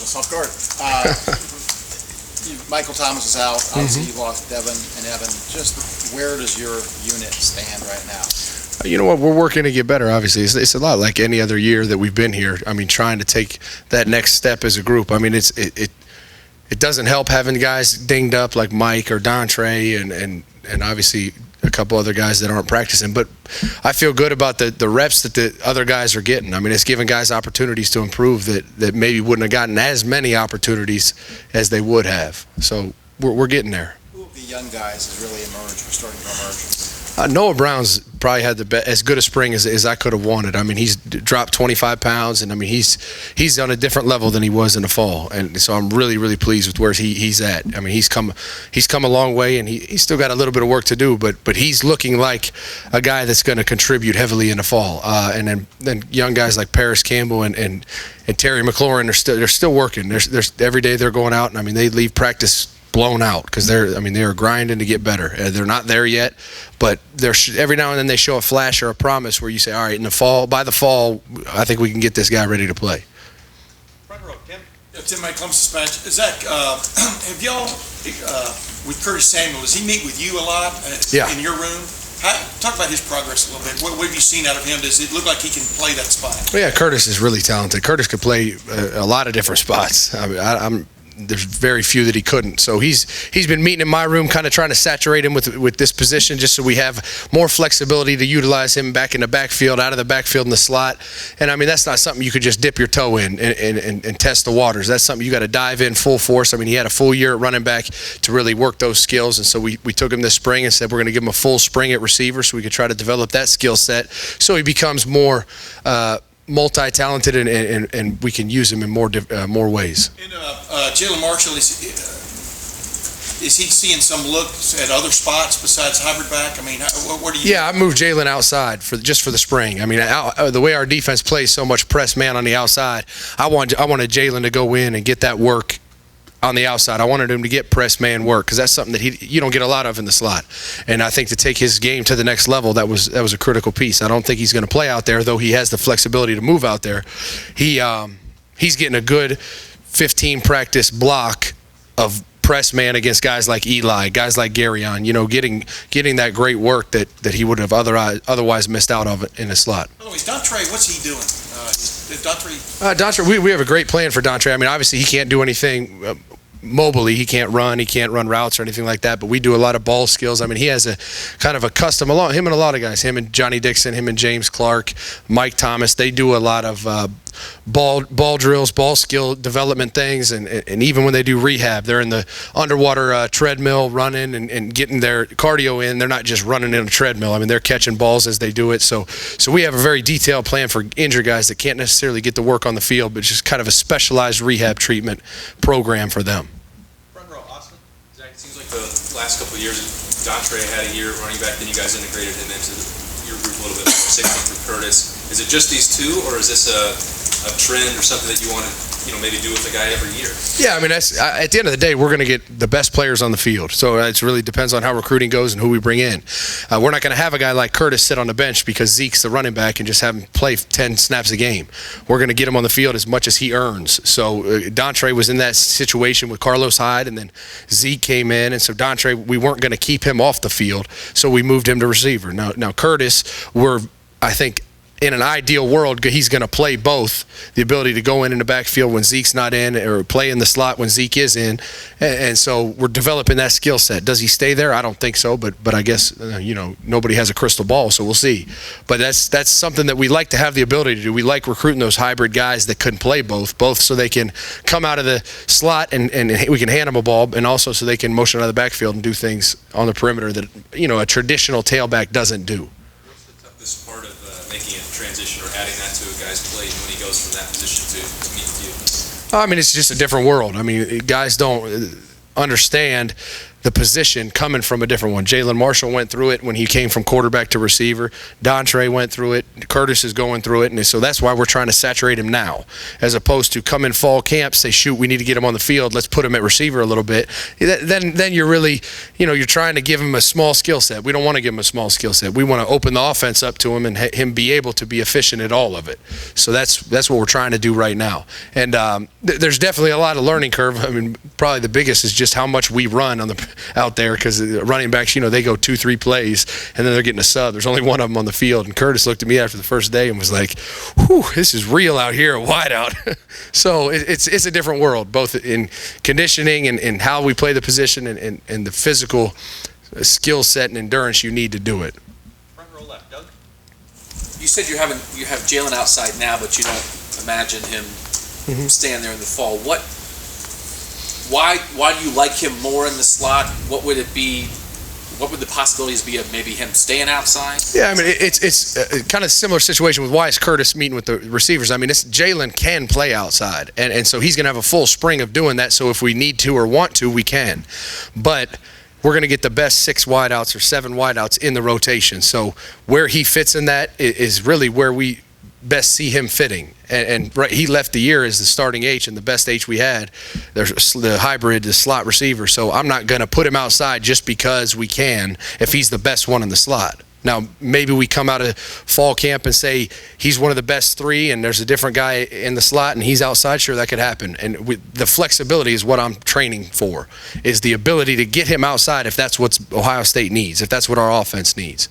soft guard. Michael Thomas is out. Obviously, you lost Devin and Evan. Just where does your unit stand right now? You know what? We're working to get better, obviously. It's a lot like any other year that we've been here. I mean, trying to take that next step as a group. I mean, it doesn't help having guys dinged up like Mike or Dontre and obviously a couple other guys that aren't practicing. But I feel good about the reps that the other guys are getting. I mean, it's giving guys opportunities to improve that maybe wouldn't have gotten as many opportunities as they would have. So we're getting there. Who of the young guys has really emerged or starting to emerge? Noah Brown's probably had as good a spring as I could have wanted. I mean, he's dropped 25 pounds, and I mean he's on a different level than he was in the fall, and so I'm really, really pleased with where he's at. I mean, he's come a long way, and he's still got a little bit of work to do, but he's looking like a guy that's going to contribute heavily in the fall. And then young guys like Paris Campbell and Terry McLaurin they're still working. There's every day they're going out, and I mean they leave practice blown out because they're grinding to get better. They're not there yet, but every now and then they show a flash or a promise where you say, all right, by the fall, I think we can get this guy ready to play. Front row, Tim. Tim, Mike Clemson Dispatch. Zach, have y'all, with Curtis Samuel, does he meet with you a lot in your room? Talk about his progress a little bit. What have you seen out of him? Does it look like he can play that spot? Well, yeah, Curtis is really talented. Curtis could play a lot of different spots. I mean, there's very few that he couldn't. So he's been meeting in my room, kind of trying to saturate him with this position just so we have more flexibility to utilize him back in the backfield, out of the backfield in the slot. And I mean, that's not something you could just dip your toe in and test the waters. That's something you got to dive in full force. I mean, he had a full year at running back to really work those skills. And so we took him this spring and said we're going to give him a full spring at receiver so we could try to develop that skill set so he becomes more multi-talented and we can use him in more ways. And Jalen Marshall, is he seeing some looks at other spots besides hybrid back? I mean, where do you? Yeah, I moved Jalen outside for the spring. I mean, the way our defense plays so much press man on the outside, I wanted Jalen to go in and get that work on the outside. I wanted him to get press man work because that's something that you don't get a lot of in the slot. And I think to take his game to the next level, that was a critical piece. I don't think he's going to play out there, though he has the flexibility to move out there. He's getting a good 15 practice block of press man against guys like Eli, guys like Garyon, getting that great work that he would have otherwise missed out of in the slot. Oh, is Dontre, what's he doing? Dontre, we have a great plan for Dontre. I mean, obviously he can't do anything mobily. He can't run routes or anything like that, but we do a lot of ball skills. I mean, he has a kind of a custom, him and a lot of guys, him and Johnny Dixon, him and James Clark, Mike Thomas, they do a lot of ball drills, ball skill development things, and even when they do rehab, they're in the underwater treadmill running and getting their cardio in. They're not just running in a treadmill. I mean, they're catching balls as they do it. So we have a very detailed plan for injured guys that can't necessarily get the work on the field, but just kind of a specialized rehab treatment program for them. Front row, Austin. Zach, it seems like the last couple of years, Dontre had a year running back, then you guys integrated him into your group a little bit more, same thing for Curtis. Is it just these two, or is this a trend or something that you want to maybe do with a guy every year? Yeah, I mean, at the end of the day, we're going to get the best players on the field. So it really depends on how recruiting goes and who we bring in. We're not going to have a guy like Curtis sit on the bench because Zeke's the running back and just have him play 10 snaps a game. We're going to get him on the field as much as he earns. So Dontre was in that situation with Carlos Hyde, and then Zeke came in, and so Dontre, we weren't going to keep him off the field, so we moved him to receiver. Now Curtis, I think, in an ideal world, he's going to play both, the ability to go in the backfield when Zeke's not in or play in the slot when Zeke is in. And so we're developing that skill set. Does he stay there? I don't think so, but I guess, nobody has a crystal ball, so we'll see. But that's something that we like to have the ability to do. We like recruiting those hybrid guys that couldn't play both so they can come out of the slot and we can hand them a ball, and also so they can motion out of the backfield and do things on the perimeter that, a traditional tailback doesn't do. Part of making a transition or adding that to a guy's plate when he goes from that position to meet with you? I mean, it's just a different world. I mean, guys don't understand the position coming from a different one. Jalen Marshall went through it when he came from quarterback to receiver. Dontre went through it. Curtis is going through it. And so that's why we're trying to saturate him now, as opposed to come in fall camp, say, shoot, we need to get him on the field. Let's put him at receiver a little bit. Then you're really, you're trying to give him a small skill set. We don't want to give him a small skill set. We want to open the offense up to him and him be able to be efficient at all of it. So that's what we're trying to do right now. And there's definitely a lot of learning curve. I mean, probably the biggest is just how much we run out there, because running backs, they go 2-3 plays and then they're getting a sub. There's only one of them on the field. And Curtis looked at me after the first day and was like, whew, this is real out here, wide out. So it's a different world, both in conditioning and how we play the position and the physical skill set and endurance you need to do it. Front row left, Doug. You said you have Jalen outside now, but you don't imagine him staying there in the fall. Why do you like him more in the slot? What would it be? What would the possibilities be of maybe him staying outside? Yeah, I mean, it's a kind of similar situation with Wise Curtis meeting with the receivers. I mean, Jalen can play outside, and so he's going to have a full spring of doing that. So if we need to or want to, we can. But we're going to get the best 6 wideouts or 7 wideouts in the rotation. So where he fits in that is really where we best see him fitting. And right, he left the year as the starting H, and the best H we had, there's the hybrid, the slot receiver. So I'm not going to put him outside just because we can if he's the best one in the slot. Now, maybe we come out of fall camp and say he's one of the best 3 and there's a different guy in the slot and he's outside. Sure, that could happen. And the flexibility is what I'm training for, is the ability to get him outside if that's what Ohio State needs, if that's what our offense needs.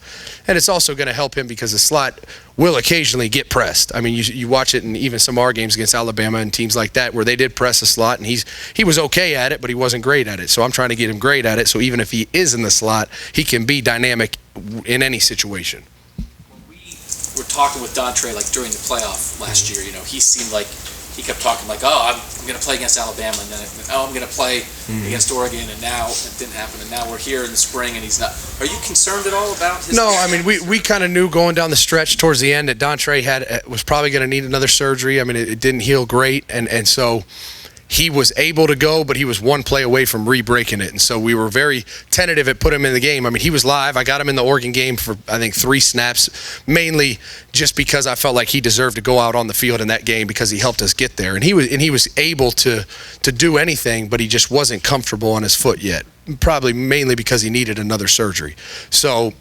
And it's also going to help him because the slot will occasionally get pressed. I mean, you watch it in even some of our games against Alabama and teams like that where they did press the slot, and he was okay at it, but he wasn't great at it. So I'm trying to get him great at it, so even if he is in the slot, he can be dynamic in any situation. When we were talking with Dontre during the playoff last year, he seemed like he kept talking I'm going to play against Alabama, and then I'm going to play against Oregon, and now it didn't happen, and now we're here in the spring and he's not. Are you concerned at all about his? No, I mean, we kind of knew going down the stretch towards the end that Dontre was probably going to need another surgery. I mean, it didn't heal great, and so he was able to go, but he was one play away from re-breaking it. And so we were very tentative at putting him in the game. I mean, he was live. I got him in the Oregon game for, I think, 3 snaps, mainly just because I felt like he deserved to go out on the field in that game because he helped us get there. And he was able to do anything, but he just wasn't comfortable on his foot yet, probably mainly because he needed another surgery. So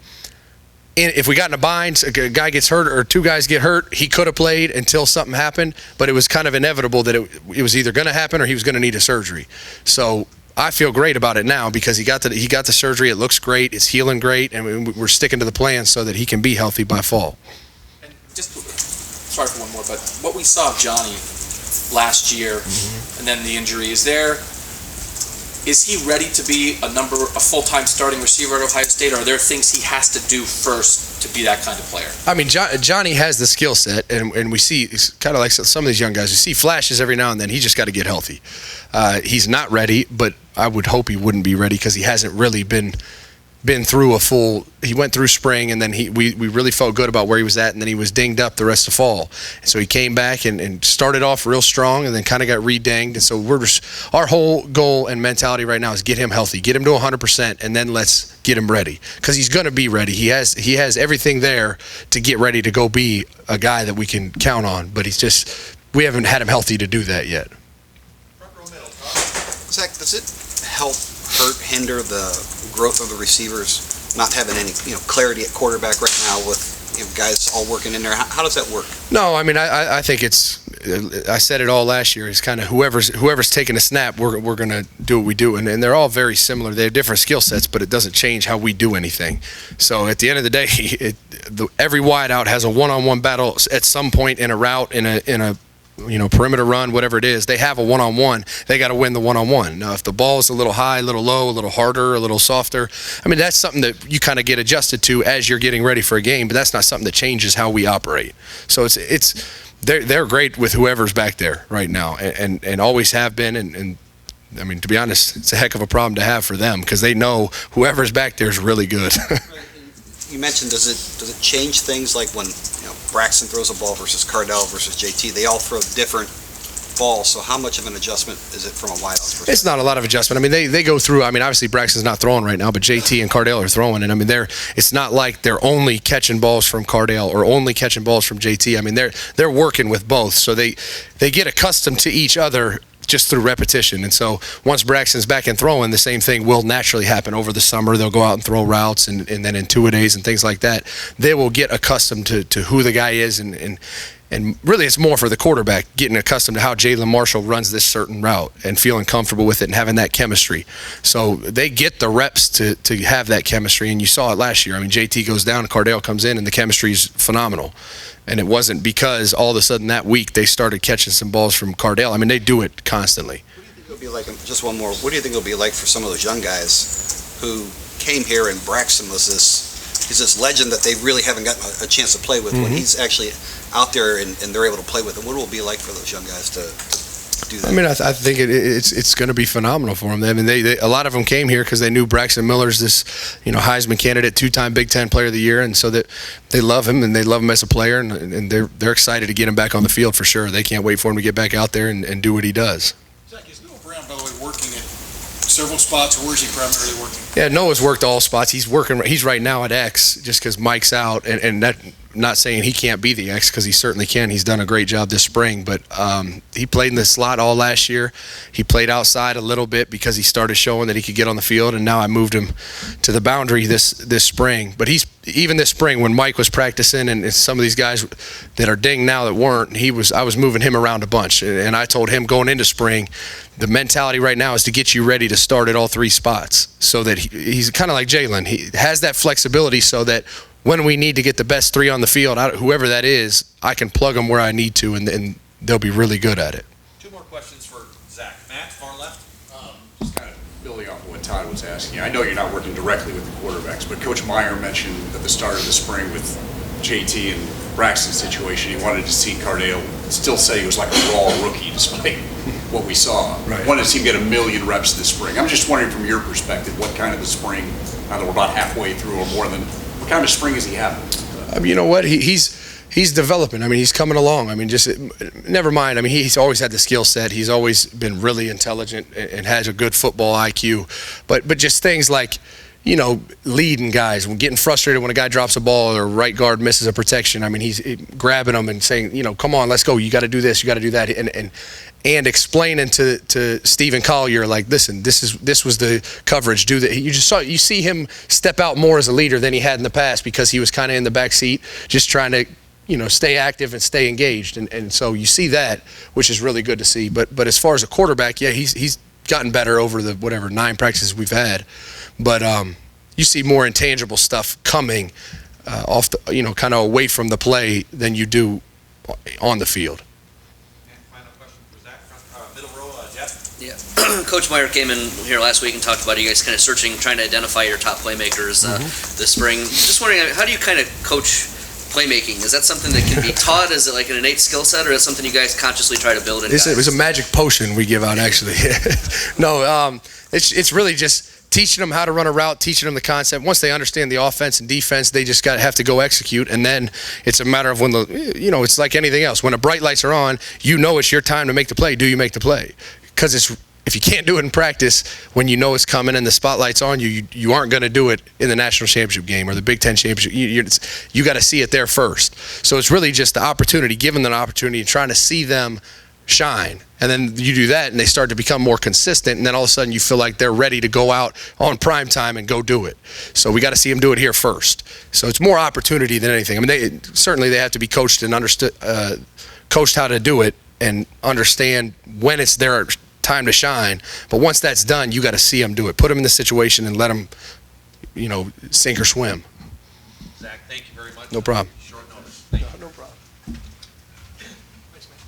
if we got in a bind, a guy gets hurt or 2 guys get hurt, he could have played until something happened, but it was kind of inevitable that it was either going to happen or he was going to need a surgery. So I feel great about it now because he got the surgery. It looks great. It's healing great, and we're sticking to the plan so that he can be healthy by fall. And just sorry for one more, but what we saw of Johnny last year and then the injury, is he ready to be a full-time starting receiver at Ohio State, or are there things he has to do first to be that kind of player? I mean, Johnny has the skill set, and we see, it's kind of like some of these young guys, we see flashes every now and then. He just got to get healthy. He's not ready, but I would hope he wouldn't be ready because he hasn't really been through he went through spring, and then we really felt good about where he was at, and then he was dinged up the rest of fall. So he came back and started off real strong and then kind of got re-dinged. And so our whole goal and mentality right now is get him healthy, get him to 100%, and then let's get him ready because he's going to be ready. He has everything there to get ready to go be a guy that we can count on, but we haven't had him healthy to do that yet. Zach, does it hinder the growth of the receivers not having any clarity at quarterback right now with guys all working in there? How does that work? No, I mean, I think I said it all last year. It's kind of whoever's taking a snap, we're going to do what we do. And they're all very similar. They have different skill sets, but it doesn't change how we do anything. So at the end of the day, every wideout has a one-on-one battle at some point in a route, in a perimeter run, whatever it is. They have a one-on-one. They got to win the one-on-one. Now, if the ball is a little high, a little low, a little harder, a little softer, I mean, that's something that you kind of get adjusted to as you're getting ready for a game, but that's not something that changes how we operate. So they're great with whoever's back there right now and always have been. And I mean, to be honest, it's a heck of a problem to have for them because they know whoever's back there is really good. You mentioned, does it change things like when Braxton throws a ball versus Cardell versus JT? They all throw different ball, so how much of an adjustment is it from a wideout perspective? It's not a lot of adjustment. I mean, they go through. I mean, obviously Braxton's not throwing right now, but JT and Cardale are throwing, and I mean, it's not like they're only catching balls from Cardale or only catching balls from JT. I mean, they're working with both, so they get accustomed to each other just through repetition. And so once Braxton's back and throwing, the same thing will naturally happen over the summer. They'll go out and throw routes and then in two-a-days and things like that. They will get accustomed to who the guy is, and really it's more for the quarterback, getting accustomed to how Jalen Marshall runs this certain route and feeling comfortable with it and having that chemistry. So they get the reps to have that chemistry, and you saw it last year. I mean, JT goes down and Cardale comes in, and the chemistry is phenomenal. And it wasn't because all of a sudden that week they started catching some balls from Cardale. I mean, they do it constantly. What do you think it'll be like, just one more, what do you think it'll be like for some of those young guys who came here and Braxton was this legend that they really haven't gotten a chance to play with when he's actually out there and they're able to play with him? What will it be like for those young guys to do that? I mean, I think it's going to be phenomenal for them. I mean, a lot of them came here because they knew Braxton Miller's this, Heisman candidate, 2-time Big Ten Player of the Year, and so that they love him and they love him as a player, and they're excited to get him back on the field for sure. They can't wait for him to get back out there and do what he does. Zach, is Noah Brown, by the way, working at several spots, or where is he primarily working? Yeah, Noah's worked all spots. He's right now at X just because Mike's out, and that. Not saying he can't be the X, because he certainly can. He's done a great job this spring, but he played in the slot all last year. He played outside a little bit because he started showing that he could get on the field, and now I moved him to the boundary this spring. But even this spring when Mike was practicing, and some of these guys that are dinged now that weren't, I was moving him around a bunch, and I told him going into spring, the mentality right now is to get you ready to start at all three spots, so that he's kind of like Jalen. He has that flexibility so that when we need to get the best three on the field, whoever that is, I can plug them where I need to, and they'll be really good at it. Two more questions for Zach. Matt, far left. Just kind of building off of what Todd was asking. I know you're not working directly with the quarterbacks, but Coach Meyer mentioned at the start of the spring with JT and Braxton's situation, he wanted to see Cardale still say he was like a raw rookie despite what we saw. Right. Wanted to see him get 1 million reps this spring. I'm just wondering from your perspective, what kind of a spring, now that we're about halfway through or more than, what kind of spring is he having? I mean, you know what? He's developing. I mean, he's coming along. I mean, just never mind. I mean, he's always had the skill set. He's always been really intelligent and has a good football IQ. But just things like, leading guys, when getting frustrated when a guy drops a ball or right guard misses a protection. I mean, he's grabbing them and saying, come on, let's go. You got to do this. You got to do that. And explaining to Stephen Collier, like, listen, this was the coverage. Do that. You see him step out more as a leader than he had in the past, because he was kind of in the back seat, just trying to, stay active and stay engaged. And so you see that, which is really good to see. But as far as a quarterback, yeah, he's gotten better over the 9 practices we've had. But you see more intangible stuff coming off the, kind of away from the play than you do on the field. Yeah, Coach Meyer came in here last week and talked about you guys kind of trying to identify your top playmakers this spring. Just wondering, how do you kind of coach playmaking? Is that something that can be taught? Is it like an innate skill set, or is it something you guys consciously try to build in guys? It was a magic potion we give out, actually. No, it's really just teaching them how to run a route, teaching them the concept. Once they understand the offense and defense, they just have to go execute. And then it's a matter of when it's like anything else. When the bright lights are on, it's your time to make the play. Do you make the play? Because if you can't do it in practice, when it's coming and the spotlight's on you, you aren't going to do it in the national championship game or the Big Ten championship. You got to see it there first. So it's really just the opportunity, giving them an opportunity, trying to see them shine. And then you do that, and they start to become more consistent, and then all of a sudden you feel like they're ready to go out on prime time and go do it. So we got to see them do it here first. So it's more opportunity than anything. I mean, they have to be coached and coached how to do it and understand when it's their time to shine. But once that's done, you got to see them do it. Put them in the situation and let them, sink or swim. Zach, thank you very much. No problem.